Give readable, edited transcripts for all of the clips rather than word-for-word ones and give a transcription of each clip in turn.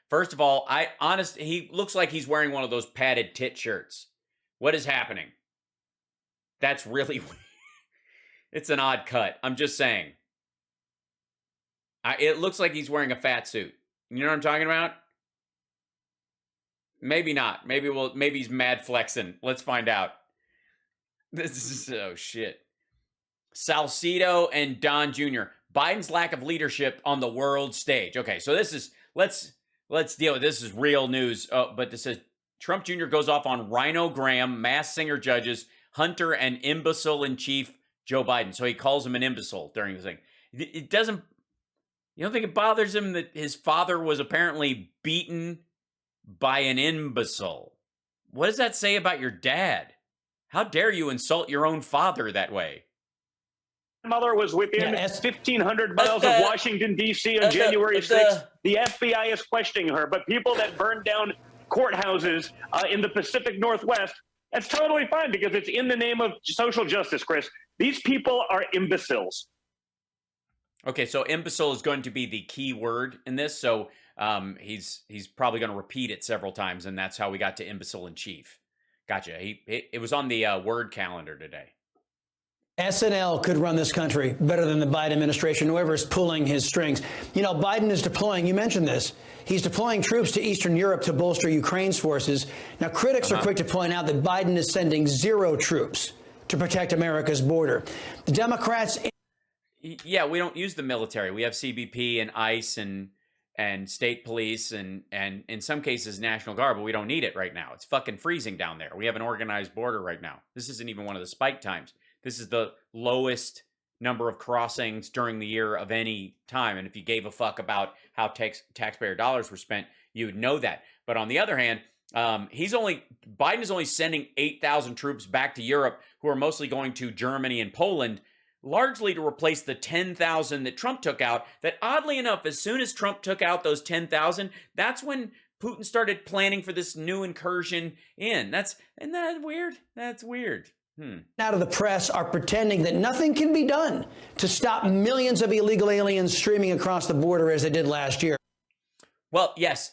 First of all, he looks like he's wearing one of those padded tit shirts. What is happening? That's really it's an odd cut. I'm just saying. It looks like he's wearing a fat suit. You know what I'm talking about? Maybe not. Maybe he's mad flexing. Let's find out. This is oh shit. Salcedo and Don Jr. Biden's lack of leadership on the world stage. Okay, so this is let's deal with this. Is real news. But this says Trump Jr. goes off on Rhino Graham, Masked Singer judges Hunter, and imbecile in chief Joe Biden. So he calls him an imbecile during the thing. It doesn't. You don't think it bothers him that his father was apparently beaten by an imbecile? What does that say about your dad? How dare you insult your own father that way? Mother was within 1,500 miles of Washington, D.C. on January 6th. The FBI is questioning her, but people that burned down courthouses in the Pacific Northwest, that's totally fine because it's in the name of social justice, Chris. These people are imbeciles. Okay, so imbecile is going to be the key word in this. So he's probably going to repeat it several times, and that's how we got to imbecile in chief. Gotcha. It was on the word calendar today. SNL could run this country better than the Biden administration, whoever is pulling his strings. You know, Biden is deploying, you mentioned this, he's deploying troops to Eastern Europe to bolster Ukraine's forces. Now, critics are quick to point out that Biden is sending 0 troops to protect America's border. The Democrats... Yeah, we don't use the military. We have CBP and ICE and state police and in some cases National Guard, but we don't need it right now. It's fucking freezing down there. We have an organized border right now. This isn't even one of the spike times. This is the lowest number of crossings during the year of any time. And if you gave a fuck about how taxpayer dollars were spent, you would know that. But on the other hand, Biden is only sending 8,000 troops back to Europe, who are mostly going to Germany and Poland, largely to replace the 10,000 that Trump took out. That oddly enough, as soon as Trump took out those 10,000, that's when Putin started planning for this new incursion in. Isn't that weird? That's weird. Out of the press are pretending that nothing can be done to stop millions of illegal aliens streaming across the border as they did last year. Well, yes,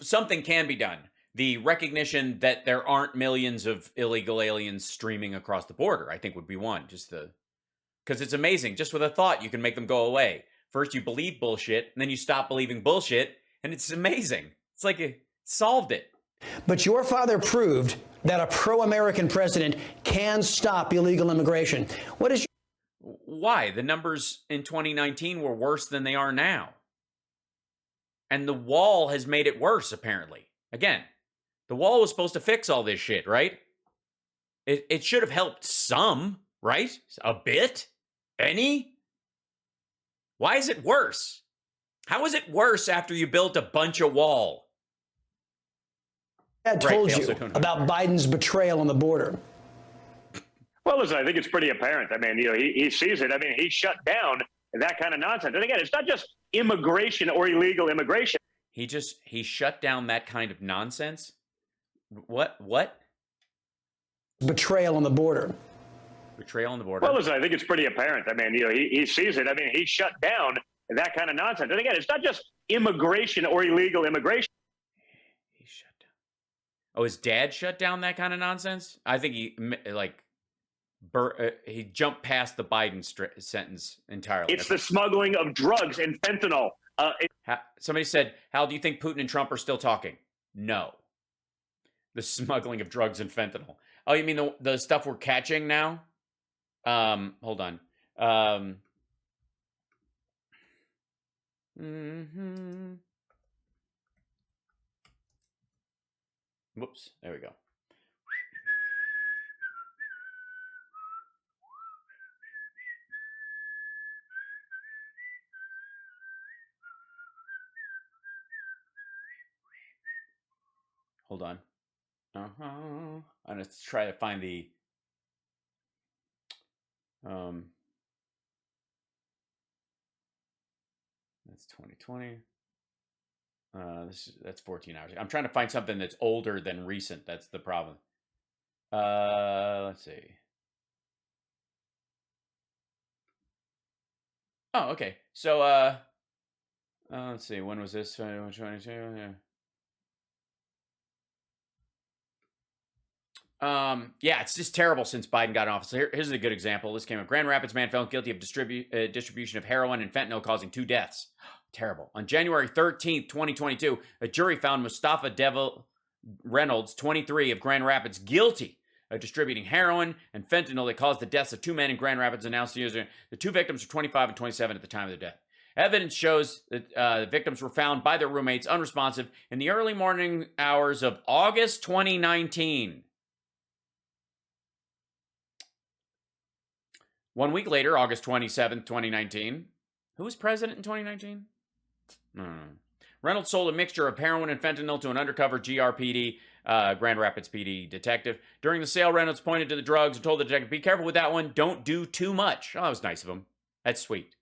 something can be done. The recognition that there aren't millions of illegal aliens streaming across the border, I think, would be one. Because it's amazing. Just with a thought, you can make them go away. First, you believe bullshit, and then you stop believing bullshit, and it's amazing. It's like it solved it. But your father proved that a pro-American president can stop illegal immigration. Why? The numbers in 2019 were worse than they are now. And the wall has made it worse, apparently. Again, the wall was supposed to fix all this shit, right? It should have helped some, right? A bit? Any? Why is it worse? How is it worse after you built a bunch of wall? I told you about Biden's betrayal on the border. Well, listen, I think it's pretty apparent. I mean, he sees it. I mean, he shut down that kind of nonsense. And again, it's not just immigration or illegal immigration. He shut down that kind of nonsense? What? Betrayal on the border. Betrayal on the border. Well, listen, I think it's pretty apparent. I mean, he sees it. I mean, he shut down that kind of nonsense. And again, it's not just immigration or illegal immigration. He shut down. Oh, his dad shut down that kind of nonsense? I think he jumped past the Biden sentence entirely. It's the smuggling of drugs and fentanyl. Somebody said, Hal, do you think Putin and Trump are still talking? No. The smuggling of drugs and fentanyl. Oh, you mean the stuff we're catching now? Hold on. Whoops, there we go. Hold on. I'm going to try to find the that's 2020. That's 14 hours. I'm trying to find something that's older than recent. That's the problem. Let's see. Oh, okay. So let's see. When was this? 2022. Yeah. Yeah, it's just terrible since Biden got in office. Here's a good example. This came up. Grand Rapids man found guilty of distribution of heroin and fentanyl causing 2 deaths. Terrible. On January 13th, 2022, a jury found Mustafa Devil Reynolds, 23, of Grand Rapids, guilty of distributing heroin and fentanyl that caused the deaths of 2 men in Grand Rapids, announced the user. The 2 victims were 25 and 27 at the time of their death. Evidence shows that the victims were found by their roommates unresponsive in the early morning hours of August 2019. 1 week later, August 27th, 2019. Who was president in 2019? Reynolds sold a mixture of heroin and fentanyl to an undercover GRPD, Grand Rapids PD detective. During the sale, Reynolds pointed to the drugs and told the detective, "Be careful with that one. Don't do too much." Oh, that was nice of him. That's sweet.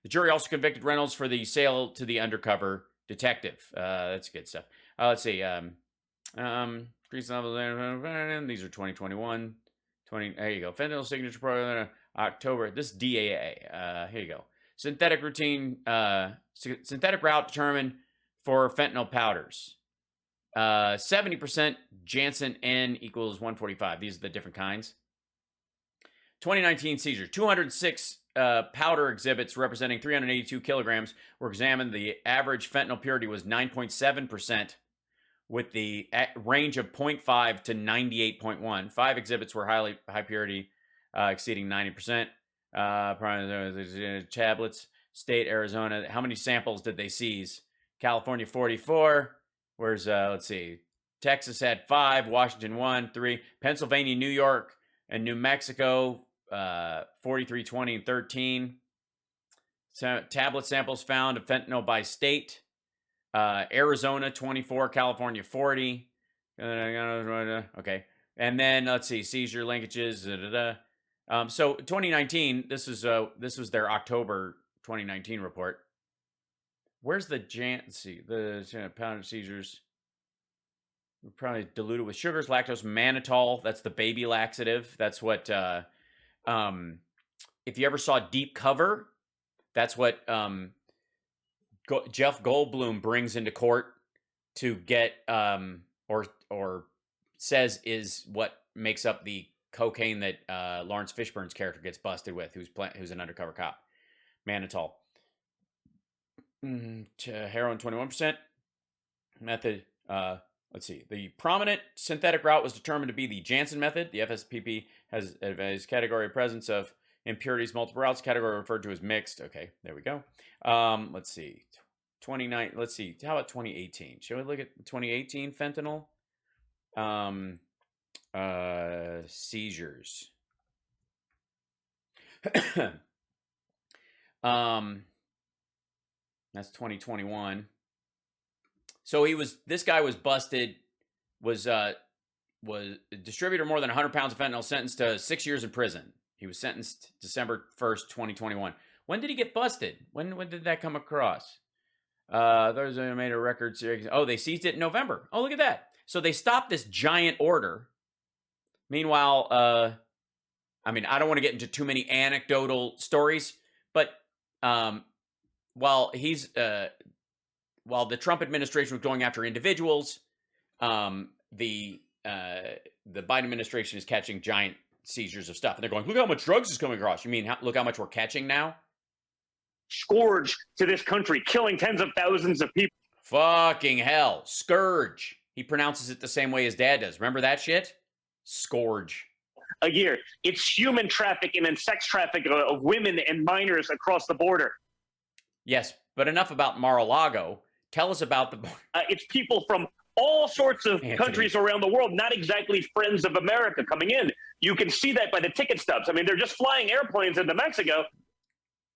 The jury also convicted Reynolds for the sale to the undercover detective. That's good stuff. Let's see. Increase level. These are 2021. There you go. Fentanyl signature program. October. This is DAA. Here you go. Synthetic route determined for fentanyl powders. 70% Janssen N equals 145. These are the different kinds. 2019 seizure. 206 powder exhibits representing 382 kilograms were examined. The average fentanyl purity was 9.7%, with the range of 0.5 to 98.1. 5 exhibits were high purity, exceeding 90%. Tablets. State, Arizona. How many samples did they seize? California, 44. Where's, let's see. Texas had 5. Washington, 1. 3. Pennsylvania, New York, and New Mexico, 43, 20, and 13. Tablet samples found of fentanyl by state. Arizona, 24. California, 40. Okay. And then, let's see. Seizure linkages. So 2019, this was their October 2019 report. Where's the let's see, the pound seizures were probably diluted with sugars, lactose, mannitol. That's the baby laxative. That's what if you ever saw Deep Cover, that's what Jeff Goldblum brings into court to get or says is what makes up the cocaine that Lawrence Fishburne's character gets busted with, who's an undercover cop. Mannitol. Heroin, 21%. Method, let's see. The prominent synthetic route was determined to be the Janssen method. The FSPP has a category of presence of impurities, multiple routes, category referred to as mixed. Okay, there we go. Let's see. 29, let's see. How about 2018? Shall we look at 2018 fentanyl? Seizures. That's 2021. So this guy was busted, was a distributor more than 100 pounds of fentanyl, sentenced to 6 years in prison. He was sentenced December 1st, 2021. When did he get busted? When did that come across? Those made a record series. Oh, they seized it in November. Oh, look at that. So they stopped this giant order. Meanwhile, I mean, I don't want to get into too many anecdotal stories, but while the Trump administration was going after individuals, the Biden administration is catching giant seizures of stuff, and they're going, "Look how much drugs is coming across." You mean look how much we're catching now? Scourge to this country, killing tens of thousands of people. Fucking hell, scourge. He pronounces it the same way his dad does. Remember that shit? Scourge. A year. It's human trafficking and sex trafficking of women and minors across the border. Yes, but enough about Mar-a-Lago. Tell us about the... It's people from all sorts of countries around the world, not exactly friends of America coming in. You can see that by the ticket stubs. I mean, they're just flying airplanes into Mexico.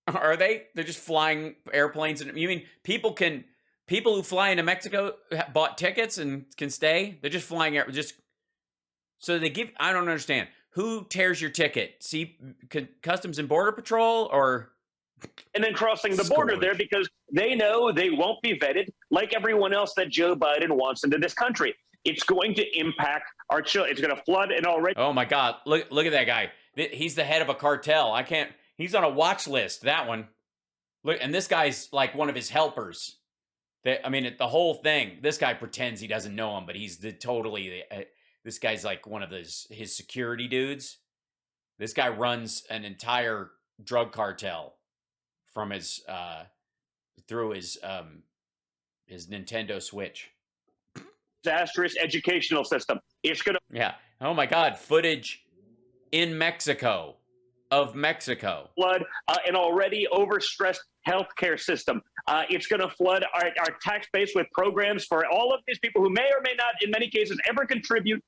Are they? They're just flying airplanes? You mean people who fly into Mexico bought tickets and can stay? They're just flying so they give... I don't understand. Who tears your ticket? See, Customs and Border Patrol or... And then crossing the border there because they know they won't be vetted like everyone else that Joe Biden wants into this country. It's going to impact our children. It's going to flood an already... Oh, my God. Look at that guy. He's the head of a cartel. I can't... He's on a watch list, that one. Look, and this guy's like one of his helpers. I mean, the whole thing, this guy pretends he doesn't know him, but he's totally... this guy's like one of his security dudes. This guy runs an entire drug cartel from his through his Nintendo Switch. Disastrous educational system. It's going to. Yeah. Oh my God. Footage in Mexico of Mexico. Flood an already overstressed healthcare system. It's going to flood our tax base with programs for all of these people who may or may not, in many cases, ever contribute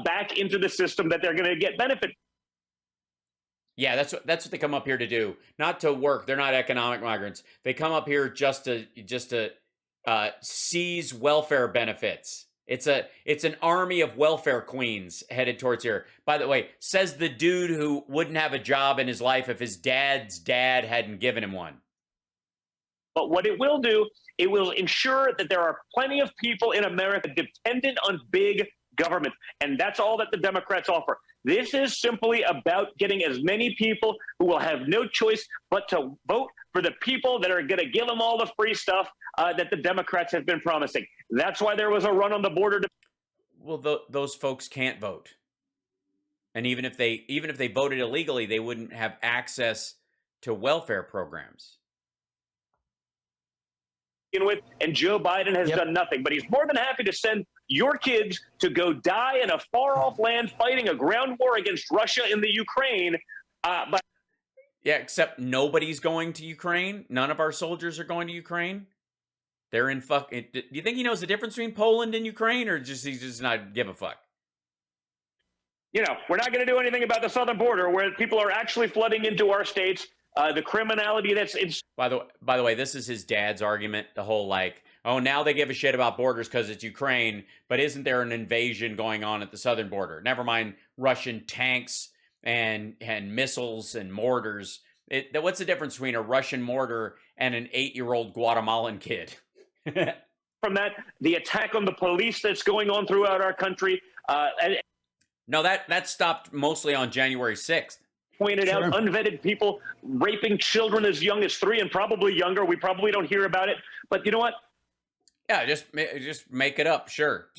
back into the system that they're going to get benefit. Yeah, that's what they come up here to do. Not to work. They're not economic migrants. They come up here just to seize welfare benefits. It's an army of welfare queens headed towards here. By the way, says the dude who wouldn't have a job in his life if his dad's dad hadn't given him one. But what it will do, it will ensure that there are plenty of people in America dependent on big government. And that's all that the Democrats offer. This is simply about getting as many people who will have no choice but to vote for the people that are going to give them all the free stuff that the Democrats have been promising. That's why there was a run on the border. Well, those folks can't vote. And even if they voted illegally, they wouldn't have access to welfare programs. With, and Joe Biden has done nothing, but he's more than happy to send your kids to go die in a far-off land fighting a ground war against Russia in the Ukraine. But yeah, except nobody's going to Ukraine. None of our soldiers are going to Ukraine. They're in fucking. Do you think he knows the difference between Poland and Ukraine, or just he does not give a fuck? You know, we're not going to do anything about the southern border where people are actually flooding into our states. The criminality that's in. By the way, this is his dad's argument. The whole like, oh, now they give a shit about borders because it's Ukraine, but isn't there an invasion going on at the southern border? Never mind Russian tanks and missiles and mortars. What's the difference between a Russian mortar and an 8-year-old Guatemalan kid? From that, the attack on the police that's going on throughout our country. No, that stopped mostly on January 6th. Pointed out unvetted people raping children as young as 3 and probably younger. We probably don't hear about it, but you know what? Yeah, just make it up. Sure,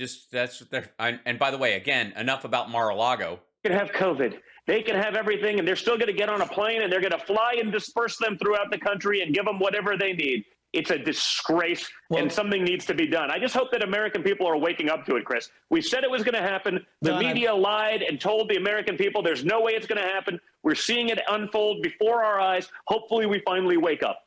and by the way, again, enough about Mar-a-Lago. They can have COVID. They can have everything, and they're still going to get on a plane, and they're going to fly and disperse them throughout the country and give them whatever they need. It's a disgrace, and something needs to be done. I just hope that American people are waking up to it, Chris. We said it was going to happen. The media lied and told the American people there's no way it's going to happen. We're seeing it unfold before our eyes. Hopefully, we finally wake up.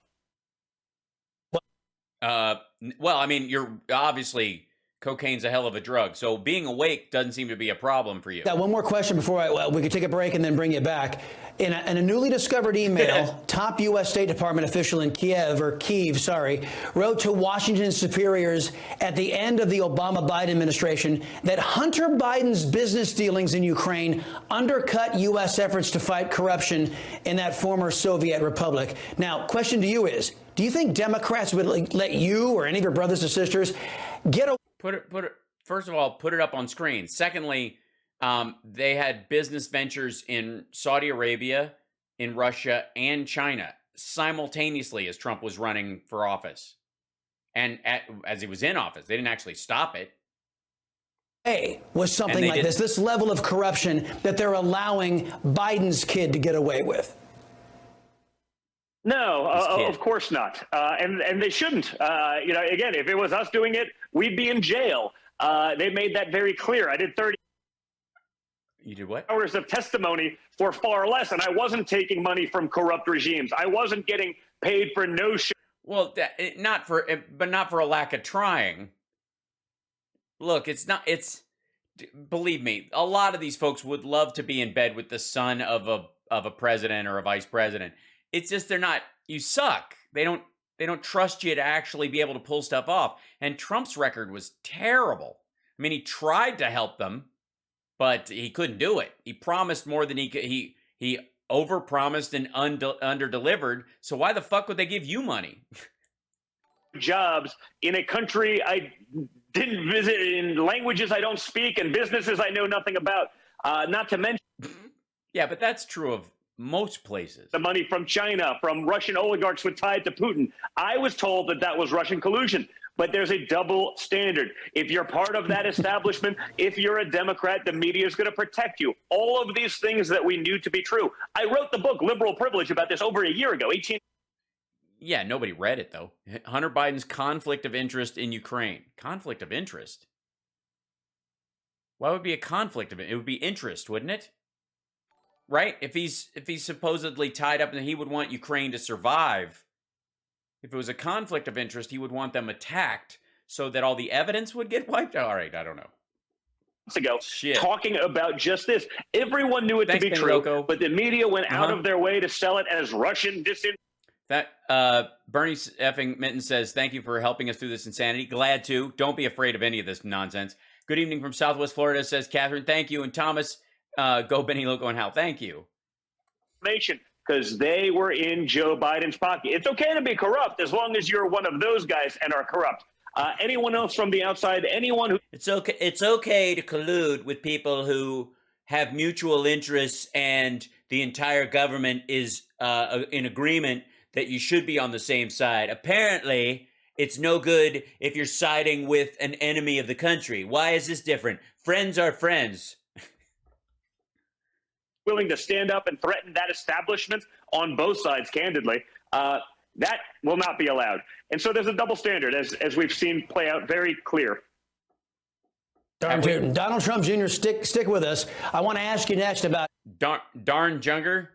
Well, I mean, you're obviously cocaine's a hell of a drug, so being awake doesn't seem to be a problem for you. Got one more question before we could take a break and then bring you back. In a newly discovered email, top U.S. State Department official in Kiev, wrote to Washington's superiors at the end of the Obama-Biden administration that Hunter Biden's business dealings in Ukraine undercut U.S. efforts to fight corruption in that former Soviet republic. Now, question to you is, do you think Democrats would let you or any of your brothers or sisters get a... First of all, put it up on screen. Secondly, they had business ventures in Saudi Arabia, in Russia, and China simultaneously as Trump was running for office. And as he was in office, they didn't actually stop it. Was something like this level of corruption that they're allowing Biden's kid to get away with? No, of course not. And they shouldn't. Again, if it was us doing it, we'd be in jail. They made that very clear. I did 30 You did what? hours of testimony for far less, and I wasn't taking money from corrupt regimes. I wasn't getting paid for no shit. Well, not for a lack of trying. Look, believe me, a lot of these folks would love to be in bed with the son of a president or a vice president. It's just they're not. You suck. They don't trust you to actually be able to pull stuff off. And Trump's record was terrible. I mean, he tried to help them, but he couldn't do it. He promised more than he could. He overpromised and underdelivered. So why the fuck would they give you money? Jobs in a country I didn't visit, in languages I don't speak, and businesses I know nothing about. Not to mention. Yeah, but that's true of most places. The money from China, from Russian oligarchs with tied to Putin. I was told that was Russian collusion. But there's a double standard. If you're part of that establishment, if you're a Democrat, the media is going to protect you. All of these things that we knew to be true. I wrote the book Liberal Privilege about this over a year ago. Yeah, nobody read it, though. Hunter Biden's conflict of interest in Ukraine. Conflict of interest? Why would it be a conflict of it? It would be interest, wouldn't it? Right? If he's supposedly tied up and he would want Ukraine to survive, if it was a conflict of interest, he would want them attacked so that all the evidence would get wiped out. All right, I don't know. Ago Shit. Talking about just this. Everyone knew it to be true, but the media went out of their way to sell it as Russian disinformation. That Bernie effing Minton says, thank you for helping us through this insanity. Glad to. Don't be afraid of any of this nonsense. Good evening from Southwest Florida, says Catherine. Thank you. And Thomas, go Benny Loco and Hal. Thank you. Because they were in Joe Biden's pocket. It's okay to be corrupt as long as you're one of those guys and are corrupt. Anyone else from the outside, anyone who... It's okay to collude with people who have mutual interests and the entire government is in agreement that you should be on the same side. Apparently, it's no good if you're siding with an enemy of the country. Why is this different? Friends are friends. Willing to stand up and threaten that establishment on both sides, candidly, that will not be allowed. And so there's a double standard, as we've seen play out very clear. Darn tootin'. Donald Trump Jr., stick with us. I want to ask you next about... Darn Junger?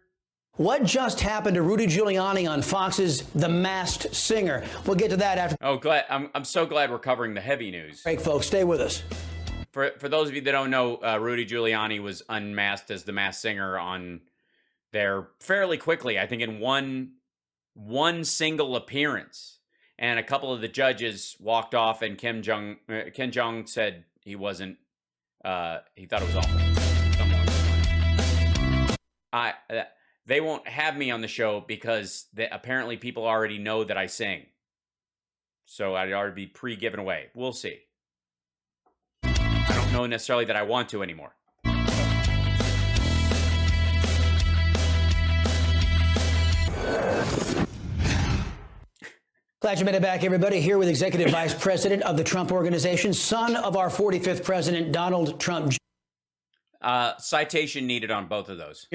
What just happened to Rudy Giuliani on Fox's The Masked Singer? We'll get to that after... Oh, glad. I'm so glad we're covering the heavy news. Great, folks. Stay with us. For those of you that don't know, Rudy Giuliani was unmasked as the Masked Singer on there fairly quickly. I think in one single appearance, and a couple of the judges walked off, and Ken Jeong said he wasn't. He thought it was awful. They won't have me on the show because apparently people already know that I sing, so I'd already be pre-given away. We'll see. I don't know necessarily that I want to anymore. Glad you made it back, everybody. Here with Executive Vice President of the Trump Organization, son of our 45th President, Donald Trump. Citation needed on both of those.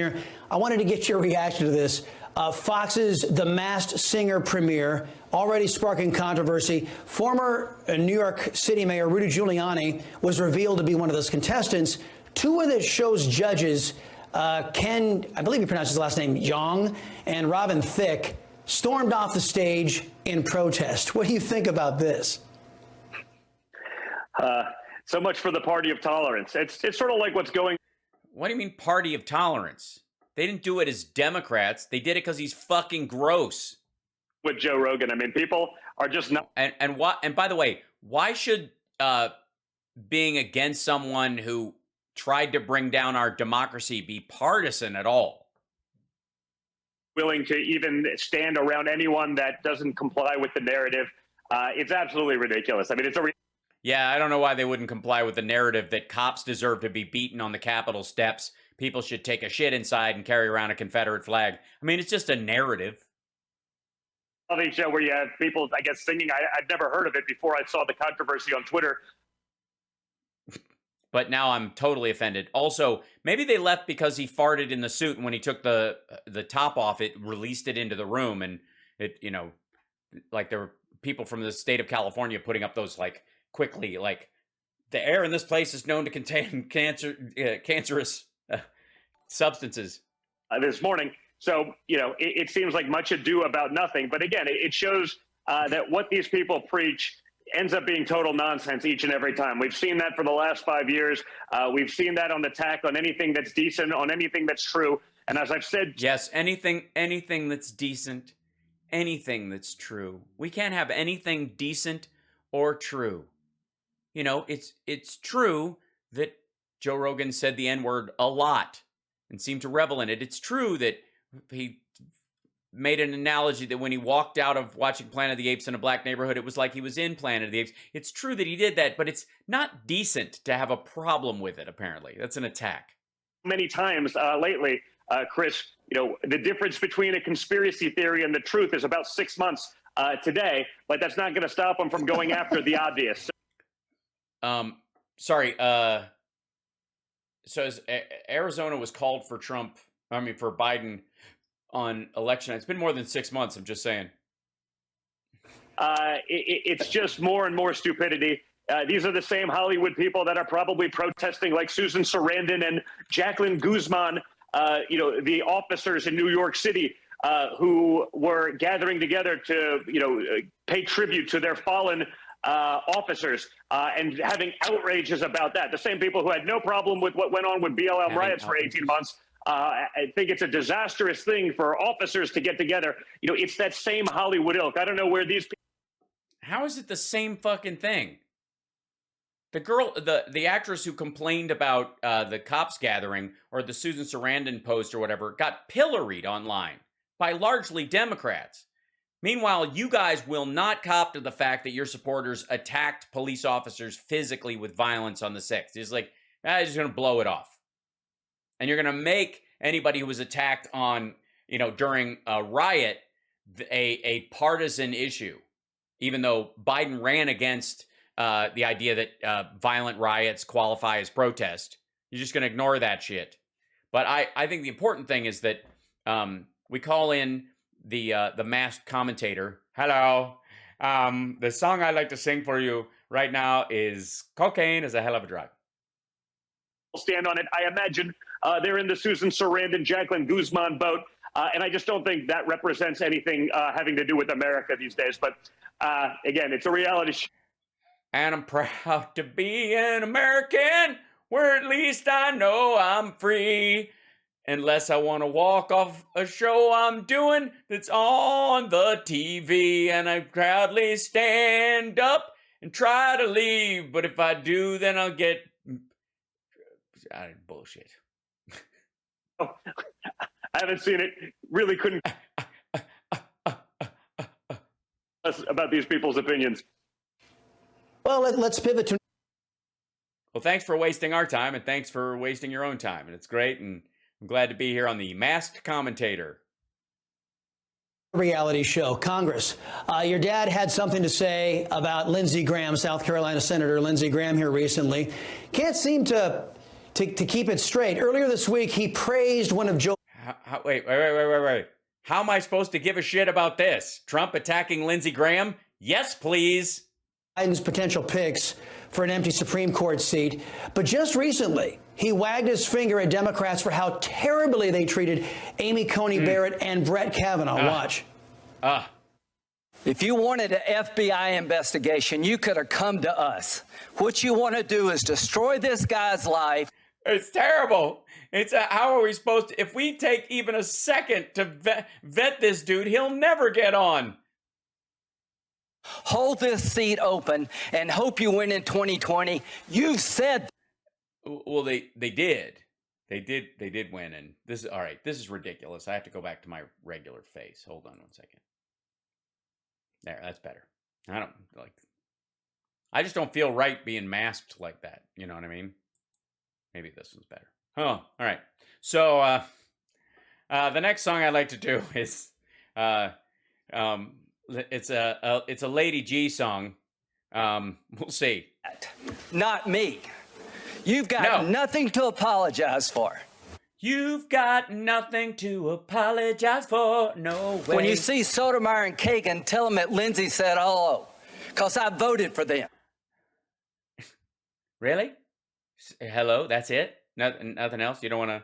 I wanted to get your reaction to this. Fox's The Masked Singer premiere already sparking controversy. Former New York City Mayor Rudy Giuliani was revealed to be one of those contestants. Two of the show's judges, Ken, I believe he pronounced his last name, Jeong, and Robin Thicke, stormed off the stage in protest. What do you think about this? So much for the party of tolerance. It's sort of like what's going. What do you mean party of tolerance? They didn't do it as Democrats. They did it because he's fucking gross. With Joe Rogan, I mean, people are just not. And why? And by the way, why should being against someone who tried to bring down our democracy be partisan at all? Willing to even stand around anyone that doesn't comply with the narrative. It's absolutely ridiculous. I mean, it's a. Yeah, I don't know why they wouldn't comply with the narrative that cops deserve to be beaten on the Capitol steps. People should take a shit inside and carry around a Confederate flag. I mean, it's just a narrative. The show where you have people, I guess, singing. I'd never heard of it before I saw the controversy on Twitter. But now I'm totally offended. Also, maybe they left because he farted in the suit, and when he took the top off, it released it into the room, and it, you know, like there were people from the state of California putting up those like quickly, like the air in this place is known to contain cancerous substances. This morning. So, you know, it seems like much ado about nothing. But again, it shows that what these people preach ends up being total nonsense each and every time. We've seen that for the last 5 years. We've seen that on the attack on anything that's decent, on anything that's true. And as I've said... Yes, anything that's decent, anything that's true. We can't have anything decent or true. You know, it's true that Joe Rogan said the N-word a lot and seemed to revel in it. It's true that he made an analogy that when he walked out of watching Planet of the Apes in a black neighborhood, it was like he was in Planet of the Apes. It's true that he did that, but it's not decent to have a problem with it, apparently. That's an attack. Many times lately, Chris, you know, the difference between a conspiracy theory and the truth is about 6 months. today, but that's not going to stop them from going after the obvious. Sorry. So Arizona was called for for Biden on election night. It's been more than 6 months. I'm just saying. It's just more and more stupidity. These are the same Hollywood people that are probably protesting, like Susan Sarandon and Jacqueline Guzman, the officers in New York City who were gathering together to, pay tribute to their fallen officers and having outrages about that. The same people who had no problem with what went on with BLM riots for 18 months. I think it's a disastrous thing for officers to get together. It's that same Hollywood ilk. I don't know where these people. How is it the same fucking thing? The girl, the actress who complained about the cops gathering, or the Susan Sarandon post or whatever, got pilloried online by largely Democrats. Meanwhile, you guys will not cop to the fact that your supporters attacked police officers physically with violence on the 6th. It's like, you're just going to blow it off. And you're going to make anybody who was attacked during a riot a partisan issue, even though Biden ran against the idea that violent riots qualify as protest. You're just going to ignore that shit. But I think the important thing is that we call in the masked commentator. Hello. The song I'd like to sing for you right now is Cocaine is a Hell of a Drug. Stand on it. I imagine they're in the Susan Sarandon, Jacqueline Guzman boat. And I just don't think that represents anything having to do with America these days. But again, it's a reality show. And I'm proud to be an American, where at least I know I'm free. Unless I want to walk off a show I'm doing that's on the TV. And I proudly stand up and try to leave. But if I do, then I'll get... bullshit. Oh, I haven't seen it. Really couldn't about these people's opinions. Well, let's pivot to... Well, thanks for wasting our time, and thanks for wasting your own time. And it's great, and I'm glad to be here on the Masked Commentator. Reality show. Congress. Your dad had something to say about Lindsey Graham, South Carolina Senator Lindsey Graham here recently. Can't seem to keep it straight. Earlier this week, he praised one of Joe... Wait. How am I supposed to give a shit about this? Trump attacking Lindsey Graham? Yes, please. Biden's potential picks for an empty Supreme Court seat. But just recently, he wagged his finger at Democrats for how terribly they treated Amy Coney Barrett and Brett Kavanaugh. Watch. If you wanted an FBI investigation, you could have come to us. What you want to do is destroy this guy's life. It's terrible. How are we supposed to... If we take even a second to vet this dude, he'll never get on. Hold this seat open and hope you win in 2020. You said... Well, they did. They did win. And this is... All right, this is ridiculous. I have to go back to my regular face. Hold on 1 second. There, that's better. I just don't feel right being masked like that. You know what I mean? Maybe this one's better. Oh, all right. So the next song I'd like to do is it's a Lady G song. We'll see. Not me. You've got nothing to apologize for. You've got nothing to apologize for. No way. When you see Sotomayor and Kagan, tell them that Lindsey said hello, because I voted for them. Really? Hello? That's it? Nothing else? You don't want to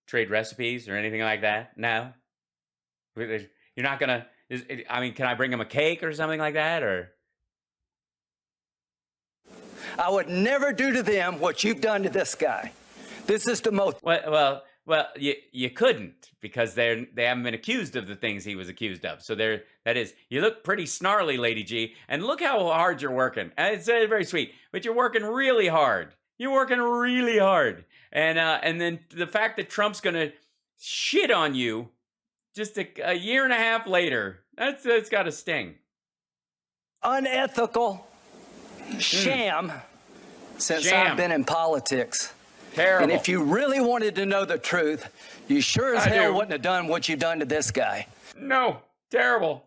trade recipes or anything like that? No? You're not going to... can I bring him a cake or something like that? Or... I would never do to them what you've done to this guy. This is the most... Well, you couldn't, because they haven't been accused of the things he was accused of. So that is, you look pretty snarly, Lady G, and look how hard you're working. And it's very sweet, but you're working really hard. You're working really hard. And then the fact that Trump's gonna shit on you just a year and a half later, that's got to sting. Unethical sham since I've been in politics. Terrible. And if you really wanted to know the truth, you sure as hell wouldn't have done what you've done to this guy. No, terrible.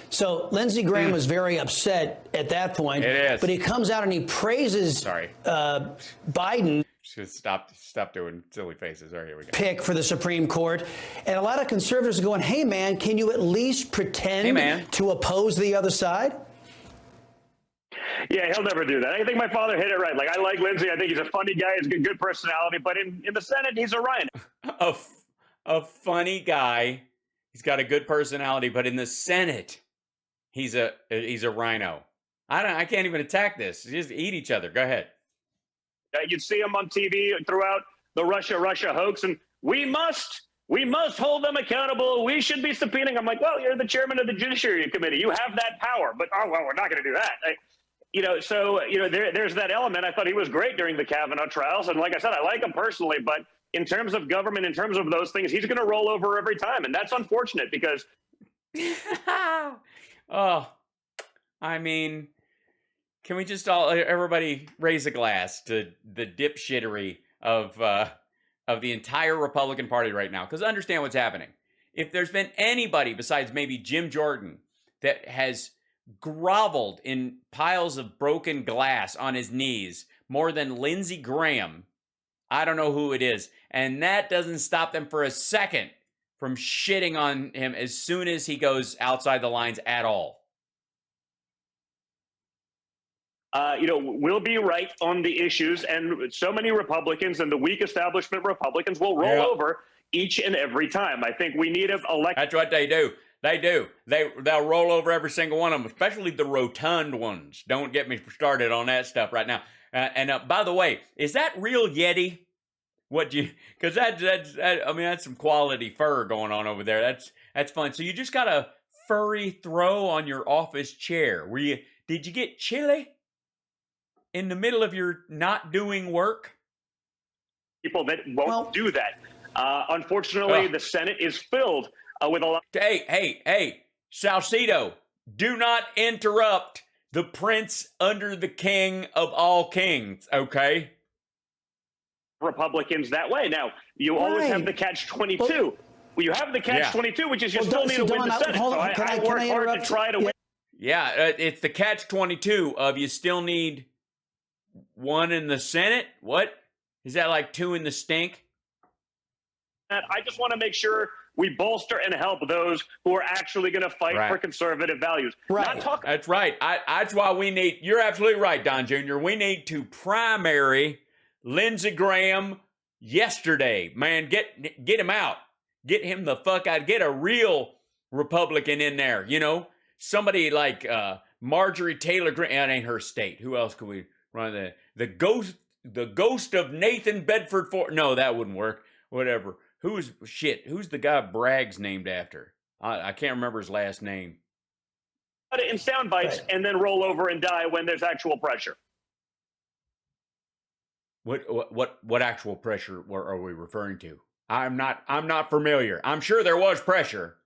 So Lindsey Graham was very upset at that point. It is. But he comes out and he praises Biden. Just stop doing silly faces. All right, here we go. Pick for the Supreme Court. And a lot of conservatives are going, hey, man, can you at least pretend to oppose the other side? Yeah, he'll never do that. I think my father hit it right. Like, I like Lindsey. I think he's a funny guy. He's got good personality. But in the Senate, he's a rhino. A funny guy. He's got a good personality. But in the Senate, he's a rhino. I can't even attack this. Just eat each other. Go ahead. You'd see him on TV throughout the Russia hoax, and we must hold them accountable. We should be subpoenaing. I'm like, well, you're the chairman of the Judiciary Committee. You have that power. But, oh, well, we're not going to do that. There's that element. I thought he was great during the Kavanaugh trials. And like I said, I like him personally. But in terms of government, in terms of those things, he's going to roll over every time. And that's unfortunate because. Oh, I mean. Can we just everybody raise a glass to the dipshittery of the entire Republican Party right now? Because understand what's happening. If there's been anybody besides maybe Jim Jordan that has groveled in piles of broken glass on his knees more than Lindsey Graham, I don't know who it is. And that doesn't stop them for a second from shitting on him as soon as he goes outside the lines at all. We'll be right on the issues, and so many Republicans and the weak establishment Republicans will roll over each and every time. I think we need an election. That's what they do. They'll roll over every single one of them, especially the rotund ones. Don't get me started on that stuff right now. By the way, is that real Yeti? Because that's some quality fur going on over there. That's fun. So you just got a furry throw on your office chair. Did you get chilly in the middle of your not doing work? People that won't do that. Unfortunately, the Senate is filled with a lot. Hey, Salcedo, do not interrupt the prince under the king of all kings, okay? Republicans that way. Now, you always have the catch-22. Well, you have the catch-22, which is you still need to win the Senate. I work hard to try to win. Yeah, it's the catch-22 of you still need one in the Senate? What? Is that like two in the stink? I just want to make sure we bolster and help those who are actually going to fight for conservative values. Right. That's right. That's why we need, you're absolutely right, Don Jr. We need to primary Lindsey Graham yesterday. Man, get him out. Get him the fuck out. Get a real Republican in there, Somebody like Marjorie Taylor Greene. That ain't her state. Who else could we run? The ghost of Nathan Bedford Forrest. No, that wouldn't work. Whatever. Who's the guy Bragg's named after? I can't remember his last name. In sound bites and then roll over and die when there's actual pressure. What actual pressure are we referring to? I'm not familiar. I'm sure there was pressure.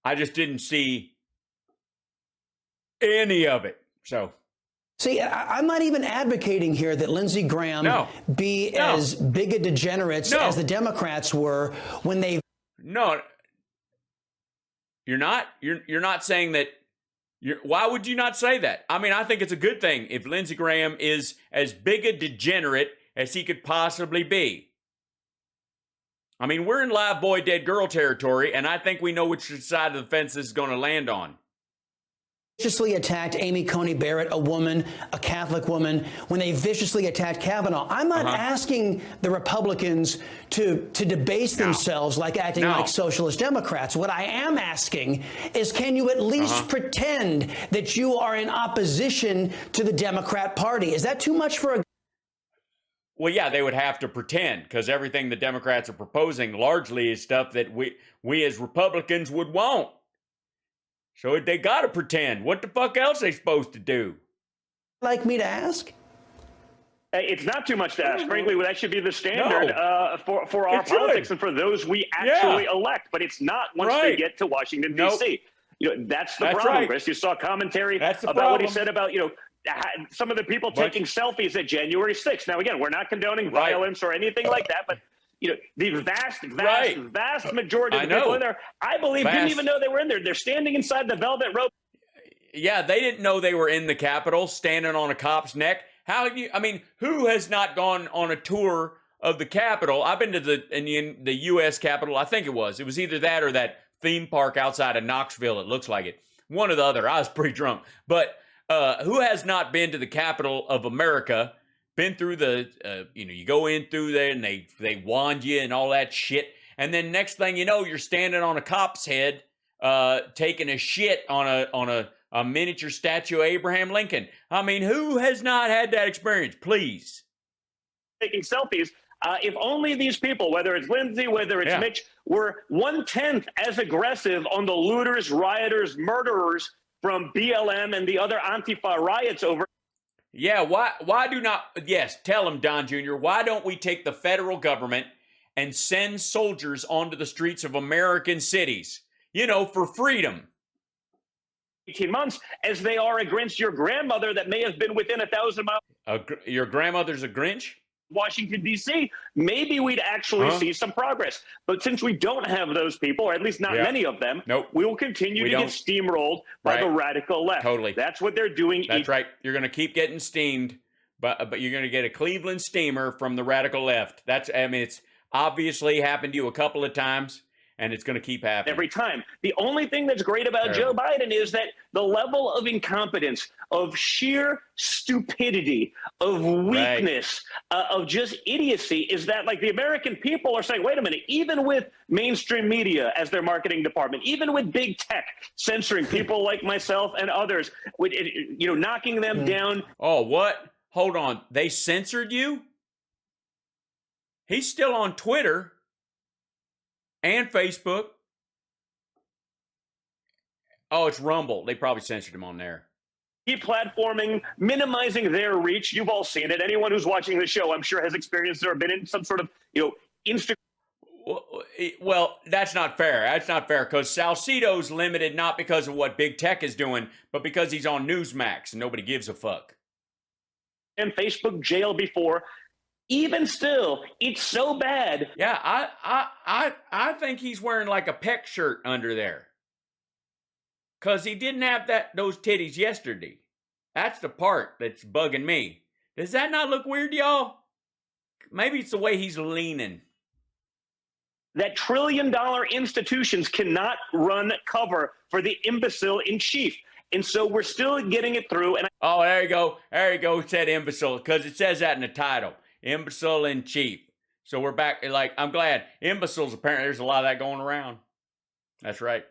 I just didn't see any of it. So. See, I'm not even advocating here that Lindsey Graham be as big a degenerates as the Democrats were when they. No, you're not. You're not saying that. Why would you not say that? I mean, I think it's a good thing if Lindsey Graham is as big a degenerate as he could possibly be. I mean, we're in live boy, dead girl territory, and I think we know which side of the fence this is going to land on. Viciously attacked Amy Coney Barrett, a woman, a Catholic woman, when they viciously attacked Kavanaugh. I'm not asking the Republicans to debase themselves like acting like socialist Democrats. What I am asking is, can you at least pretend that you are in opposition to the Democrat Party? Is that too much for a... Well, yeah, they would have to pretend, because everything the Democrats are proposing largely is stuff that we as Republicans would want. So they got to pretend. What the fuck else are they supposed to do? Like me to ask? It's not too much to ask. Frankly, that should be the standard for our politics and for those we actually elect. But it's not once they get to Washington, D.C. That's the problem, Chris. You saw commentary about what he said about, some of the people taking selfies at January 6th. Now, again, we're not condoning violence or anything like that, but the vast majority of the people in there, I believe, didn't even know they were in there. They're standing inside the velvet rope. Yeah, they didn't know they were in the Capitol, standing on a cop's neck. Who has not gone on a tour of the Capitol? I've been to the U.S. Capitol. I think it was either that or that theme park outside of Knoxville. It looks like it. One or the other. I was pretty drunk. But who has not been to the Capitol of America? Been through you go in through there and they wand you and all that shit. And then next thing you know, you're standing on a cop's head, taking a shit on a miniature statue of Abraham Lincoln. I mean, who has not had that experience? Please. Taking selfies. If only these people, whether it's Lindsey, whether it's Mitch, were 1/10 as aggressive on the looters, rioters, murderers from BLM and the other Antifa riots over. Yeah, why do not, yes, tell them, Don Jr., why don't we take the federal government and send soldiers onto the streets of American cities, for freedom? 18 months, as they are against your grandmother that may have been within 1,000 miles. Your grandmother's a Grinch? Washington, D.C., maybe we'd actually see some progress. But since we don't have those people, or at least not many of them, we will continue to get steamrolled by the radical left. Totally. That's what they're doing. That's right. You're going to keep getting steamed, but you're going to get a Cleveland steamer from the radical left. It's obviously happened to you a couple of times, and it's going to keep happening. Every time. The only thing that's great about Joe Biden is that the level of incompetence, of sheer stupidity, of weakness, of just idiocy is that, the American people are saying, wait a minute, even with mainstream media as their marketing department, even with big tech censoring people like myself and others, with knocking them down. Oh, what? Hold on. They censored you? He's still on Twitter and Facebook. Oh, it's Rumble. They probably censored him on there. Deplatforming, minimizing their reach. You've all seen it. Anyone who's watching the show, I'm sure, has experienced or been in some sort of, Instagram. Well, that's not fair. That's not fair because Salcedo's limited not because of what big tech is doing, but because he's on Newsmax and nobody gives a fuck. And Facebook jail before. Even still, it's so bad. Yeah, I think he's wearing like a peck shirt under there. Cause he didn't have those titties yesterday. That's the part that's bugging me. Does that not look weird, y'all? Maybe it's the way he's leaning. That trillion-dollar institutions cannot run cover for the imbecile in chief. And so we're still getting it through. And oh, there you go. There you go. It said imbecile because it says that in the title. Imbecile in chief. So we're back. I'm glad. Imbeciles, apparently there's a lot of that going around. That's right.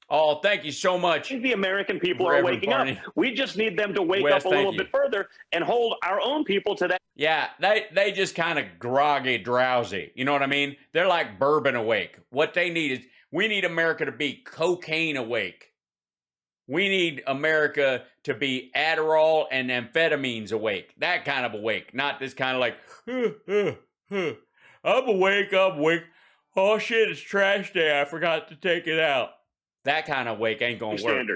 Oh, thank you so much. I think the American people are waking up. We just need them to wake up a little bit further and hold our own people to that. Yeah, they just kind of groggy, drowsy. You know what I mean? They're like bourbon awake. What they need is, we need America to be cocaine awake. We need America to be Adderall and amphetamines awake. That kind of awake. Not this kind of like, I'm awake. Oh shit, it's trash day. I forgot to take it out. That kind of wake ain't gonna work.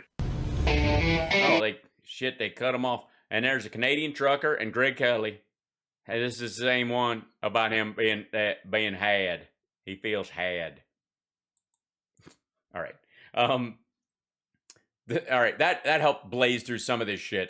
Oh, they cut him off. And there's a Canadian trucker and Greg Kelly. Hey, this is the same one about him being had. He feels had. All right. All right, that helped blaze through some of this shit.